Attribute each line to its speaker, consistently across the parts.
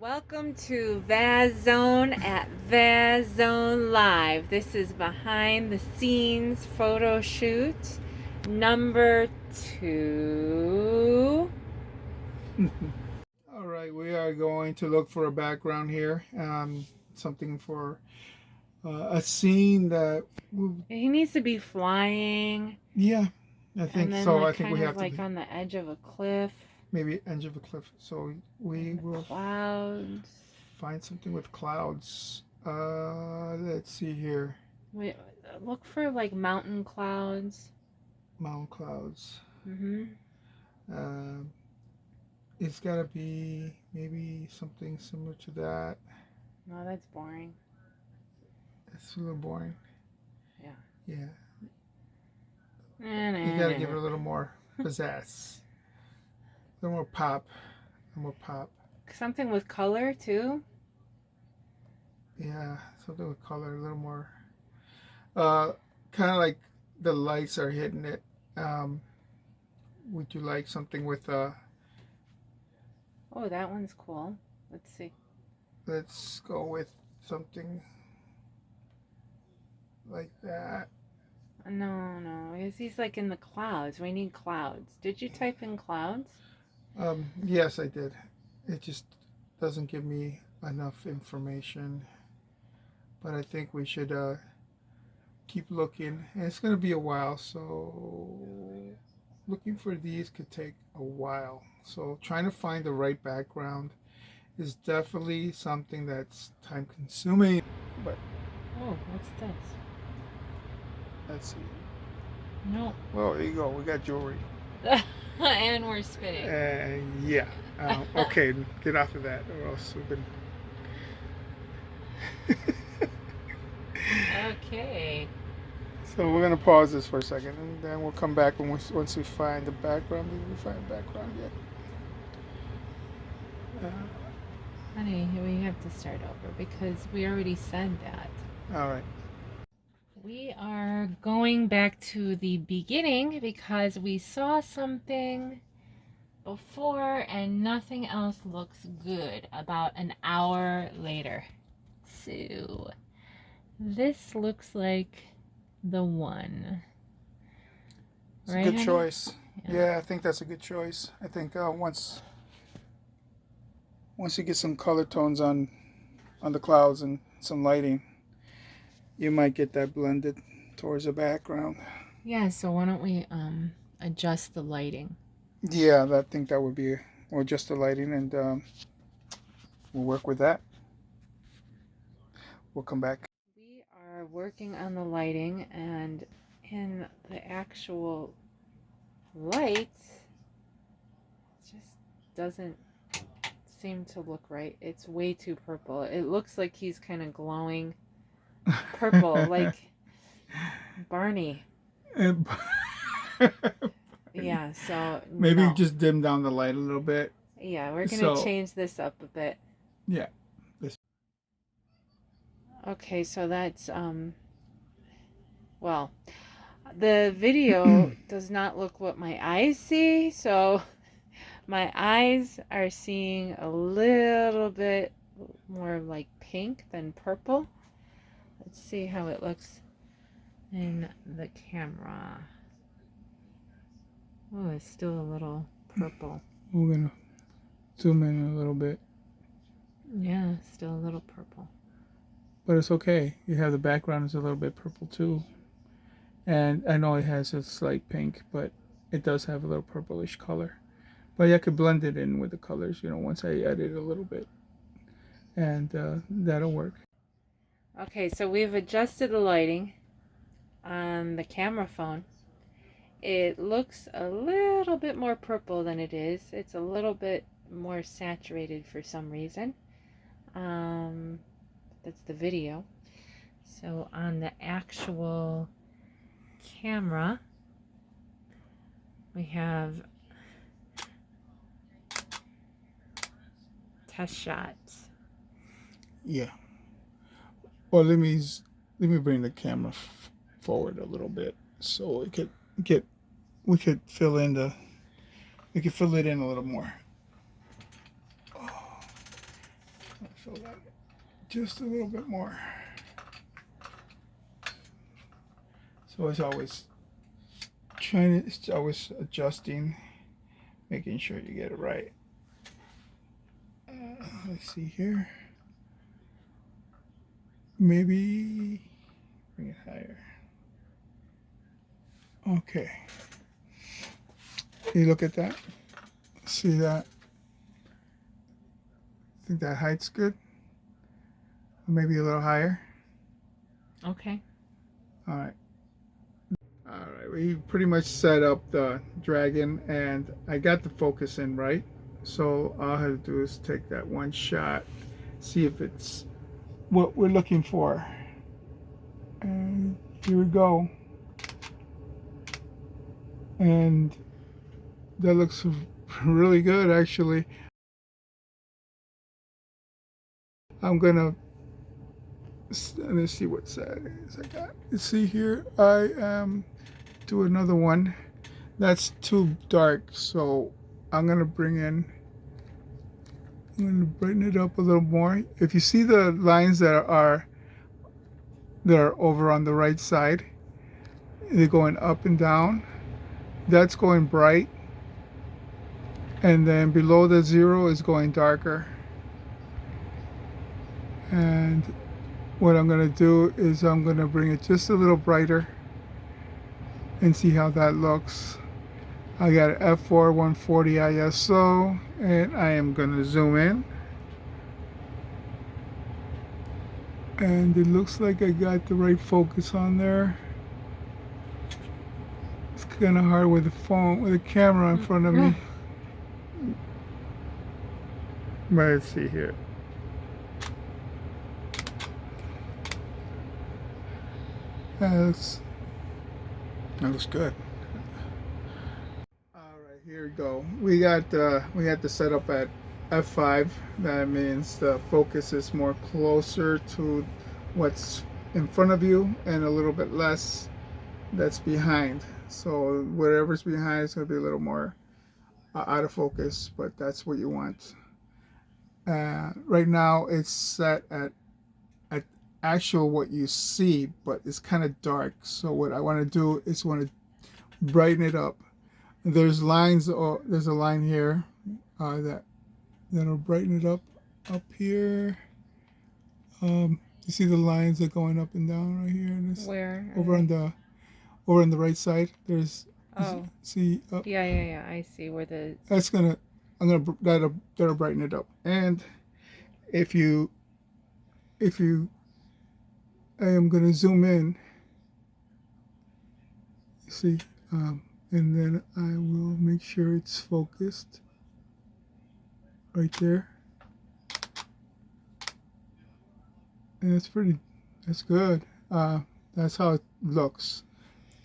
Speaker 1: Welcome to Vaz Zone at Vaz Zone Live. This is behind the scenes photo shoot number 2.
Speaker 2: All right, we are going to look for a background here. Something for a scene that,
Speaker 1: He needs to be flying
Speaker 2: yeah, I
Speaker 1: and
Speaker 2: think
Speaker 1: then
Speaker 2: so.
Speaker 1: like
Speaker 2: I think
Speaker 1: kind
Speaker 2: we
Speaker 1: of
Speaker 2: have to
Speaker 1: like
Speaker 2: be
Speaker 1: on the edge of a cliff
Speaker 2: maybe edge of a cliff. So we
Speaker 1: and the
Speaker 2: will
Speaker 1: clouds.
Speaker 2: find something with clouds. Let's see here.
Speaker 1: Wait, look for like mountain clouds.
Speaker 2: Mountain clouds.
Speaker 1: Mhm.
Speaker 2: Um, it's got to be maybe something similar to that.
Speaker 1: No, that's boring.
Speaker 2: It's a little boring.
Speaker 1: Yeah.
Speaker 2: Yeah,
Speaker 1: Nah,
Speaker 2: you
Speaker 1: nah,
Speaker 2: got to give it
Speaker 1: nah.
Speaker 2: a little more pizzazz, a little more pop, a little more pop.
Speaker 1: Something with color too.
Speaker 2: Yeah, something with color, a little more. Uh, Kind of like the lights are hitting it. Um, would you like something with
Speaker 1: Oh, that one's cool. Let's see.
Speaker 2: let's go with something like that.
Speaker 1: No, because he's like in the clouds. We need clouds. Did you type in clouds?
Speaker 2: Yes, I did. It just doesn't give me enough information, but I think we should keep looking. And it's gonna be a while, so looking for these could take a while. So trying to find the right background is definitely something that's time consuming. But
Speaker 1: Oh, what's this?
Speaker 2: let's see.
Speaker 1: No.
Speaker 2: Well, there you go. We got jewelry.
Speaker 1: And we're spinning.
Speaker 2: Yeah. Okay, get off of that, or else we've been.
Speaker 1: Okay.
Speaker 2: So we're gonna pause this for a second, and then we'll come back once we find the background. Did we find the background yet?
Speaker 1: Honey, we have to start over because we already said that.
Speaker 2: All right.
Speaker 1: We are going back to the beginning because we saw something before and nothing else looks good about an hour later. So this looks like the one.
Speaker 2: It's
Speaker 1: Right,
Speaker 2: a good
Speaker 1: honey?
Speaker 2: choice. Yeah, I think that's a good choice. I think once you get some color tones on the clouds and some lighting, you might get that blended towards the background.
Speaker 1: Yeah, so why don't we adjust the lighting?
Speaker 2: Yeah, I think that would be, or just the lighting, and we'll work with that. We'll come back.
Speaker 1: We are working on the lighting, and in the actual light, it just doesn't seem to look right. It's way too purple. It looks like he's kind of glowing purple, like Barney. Yeah, so
Speaker 2: Maybe
Speaker 1: no.
Speaker 2: just dim down the light a little bit.
Speaker 1: Yeah, we're going to
Speaker 2: So
Speaker 1: change this up a bit.
Speaker 2: yeah.
Speaker 1: Okay, so that's well, the video does not look what my eyes see, so my eyes are seeing a little bit more like pink than purple. Let's see how it looks in the camera. Oh, it's still a little purple.
Speaker 2: We're gonna zoom in a little bit,
Speaker 1: Yeah, still a little purple.
Speaker 2: but it's okay. You have the background is a little bit purple too, and I know it has a slight pink, but it does have a little purplish color. But I could blend it in with the colors, once I edit it a little bit, and that'll work.
Speaker 1: Okay, so we've adjusted the lighting on the camera phone. It looks a little bit more purple than it is. It's a little bit more saturated for some reason. That's the video. So on the actual camera, we have test shots.
Speaker 2: Yeah. Well, let me bring the camera forward a little bit so it could we could fill in we could fill it in a little more. fill that just a little bit more. So it's always it's always adjusting, making sure you get it right. Let's see here. Maybe bring it higher. Okay. You look at that. See that? I think that height's good. Or maybe a little higher.
Speaker 1: Okay.
Speaker 2: All right. All right. We pretty much set up the dragon, and I got the focus in right. So all I have to do is take that one shot, see if it's what we're looking for. And here we go. And that looks really good, actually. I'm gonna let's see what side is I got. You see here, I do another one. That's too dark, so I'm gonna brighten it up a little more. If you see the lines that are over on the right side, they're going up and down. That's going bright, and then below the zero is going darker. And what I'm going to do is I'm going to bring it just a little brighter and see how that looks. I got an f4 140 ISO, and I am going to zoom in. And it looks like I got the right focus on there. It's kind of hard with the camera in front of me. But let's see here. That looks good. All right, here we go. We had to set up at f5. That means the focus is more closer to what's in front of you and a little bit less that's behind. So whatever's behind is going to be a little more out of focus, but that's what you want. Right now it's set at actual what you see, but it's kind of dark. So what I want to do is want to brighten it up. There's lines, or there's a line here that'll brighten it up here. You see the lines that are going up and down right here. This,
Speaker 1: Where?
Speaker 2: over on the right side. There's see up.
Speaker 1: Yeah. I see where the.
Speaker 2: That'll brighten it up. And if you I am going to zoom in, see, and then I will make sure it's focused right there. And that's good. That's how it looks.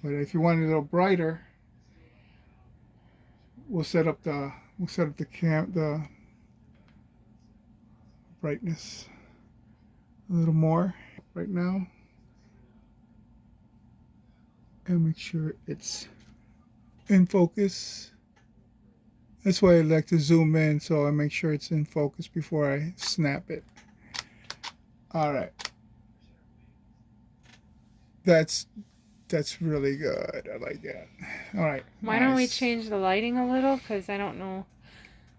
Speaker 2: But if you want it a little brighter, we'll set up the brightness a little more right now, and make sure it's in focus. That's why I like to zoom in, so I make sure it's in focus before I snap it. All right, that's really good. I like that. All right.
Speaker 1: Why don't we change the lighting a little? Because I don't know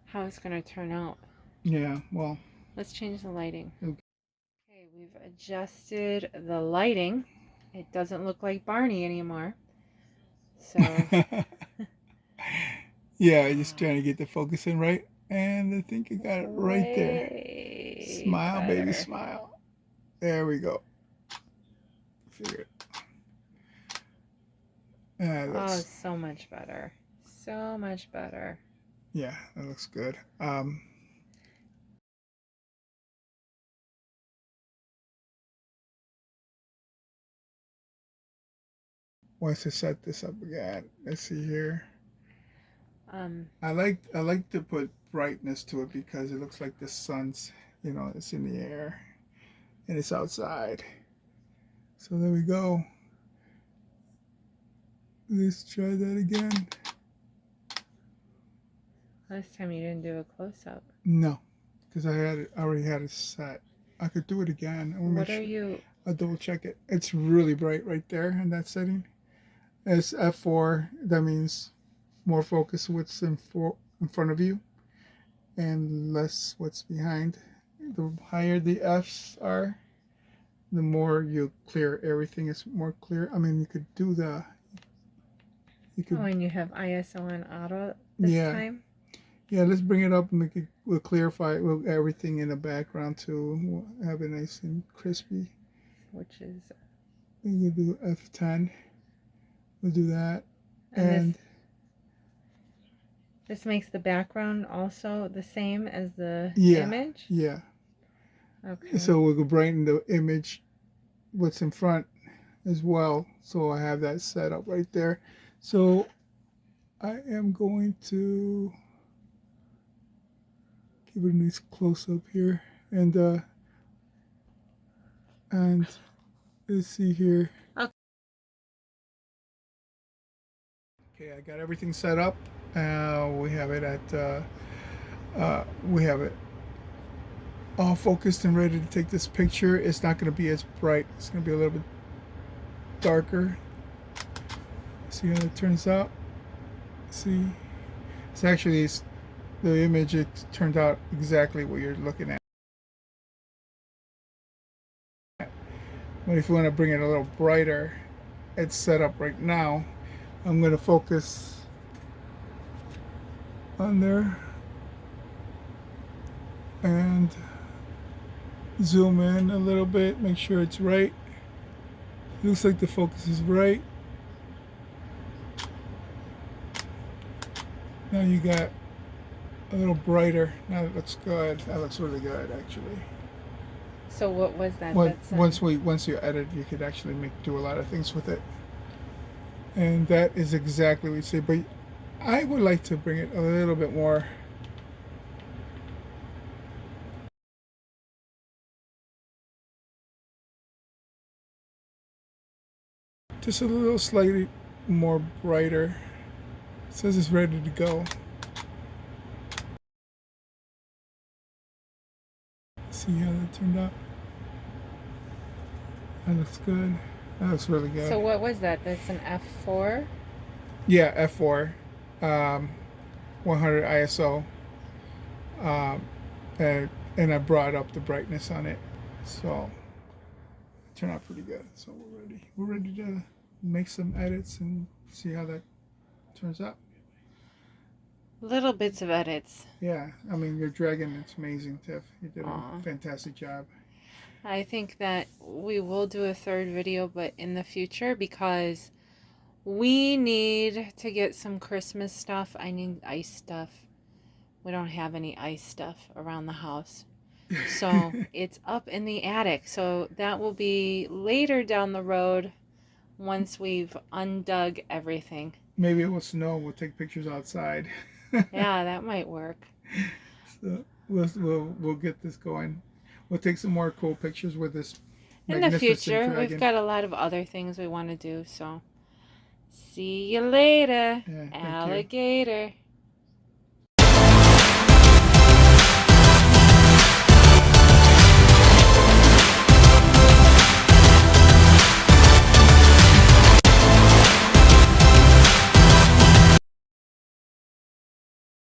Speaker 1: how it's going to turn out.
Speaker 2: Yeah, well.
Speaker 1: Let's change the lighting.
Speaker 2: Okay,
Speaker 1: we've adjusted the lighting. It doesn't look like Barney anymore. So.
Speaker 2: Yeah, I'm just trying to get the focus in right. And I think I got it right there. Smile, better. Baby, smile. There we go. Figure it.
Speaker 1: Oh, so much better. So much better.
Speaker 2: Yeah, that looks good. Once I set this up again, let's see here. I like to put brightness to it because it looks like the sun's, it's in the air and it's outside. So there we go. Let's try that again.
Speaker 1: Last time you didn't do a close-up.
Speaker 2: No. because I already had it set. I could do it again. I want to make
Speaker 1: What are
Speaker 2: sure.
Speaker 1: you?
Speaker 2: I'll double check it. It's really bright right there in that setting. It's f4. That means more focus what's in front of you and less what's behind. The higher the Fs are, the more you clear. Everything is more clear. I mean, you could do the. You
Speaker 1: Oh,
Speaker 2: could.
Speaker 1: and you have ISO on auto this
Speaker 2: Yeah.
Speaker 1: time?
Speaker 2: Yeah, let's bring it up and make it. We'll clarify everything in the background too. We'll have it nice and crispy.
Speaker 1: Which is.
Speaker 2: We can do F10. We'll do that.
Speaker 1: And this makes the background also the same as the image?
Speaker 2: Yeah.
Speaker 1: Okay.
Speaker 2: So we could brighten the image, what's in front as well. So I have that set up right there. So I am going to give it a nice close up here. And let's see here. Okay, I got everything set up. We have it we have it all focused and ready to take this picture. It's not going to be as bright. It's going to be a little bit darker. See how it turns out. See, it's actually the image. It turned out exactly what you're looking at. But if you want to bring it a little brighter, it's set up right now. I'm going to focus on there and zoom in a little bit, make sure it's right. Looks like the focus is right. Now you got a little brighter. Now it looks good. That looks really good, actually.
Speaker 1: So what was that?
Speaker 2: Once you edit, you could actually do a lot of things with it. And that is exactly what you say. But I would like to bring it a little bit more. Just a little slightly more brighter. It says it's ready to go. See how that turned out? That looks good. That looks really good.
Speaker 1: So what was that? That's an F4?
Speaker 2: Yeah, F4. 100 ISO. And I brought up the brightness on it. So it turned out pretty good. So we're ready. We're ready to make some edits and see how that turns out.
Speaker 1: Little bits of edits.
Speaker 2: Yeah, I mean, your dragon, it's amazing, Tiff. You did a fantastic job.
Speaker 1: I think that we will do a third video, but in the future, because we need to get some Christmas stuff. I need ice stuff. We don't have any ice stuff around the house. So it's up in the attic. So that will be later down the road once we've undug everything.
Speaker 2: Maybe it will snow. We'll take pictures outside.
Speaker 1: Yeah, that might work.
Speaker 2: So we'll get this going. We'll take some more cool pictures with this
Speaker 1: in the future
Speaker 2: dragon.
Speaker 1: We've got a lot of other things we want to do. So see you later,
Speaker 2: Yeah,
Speaker 1: alligator.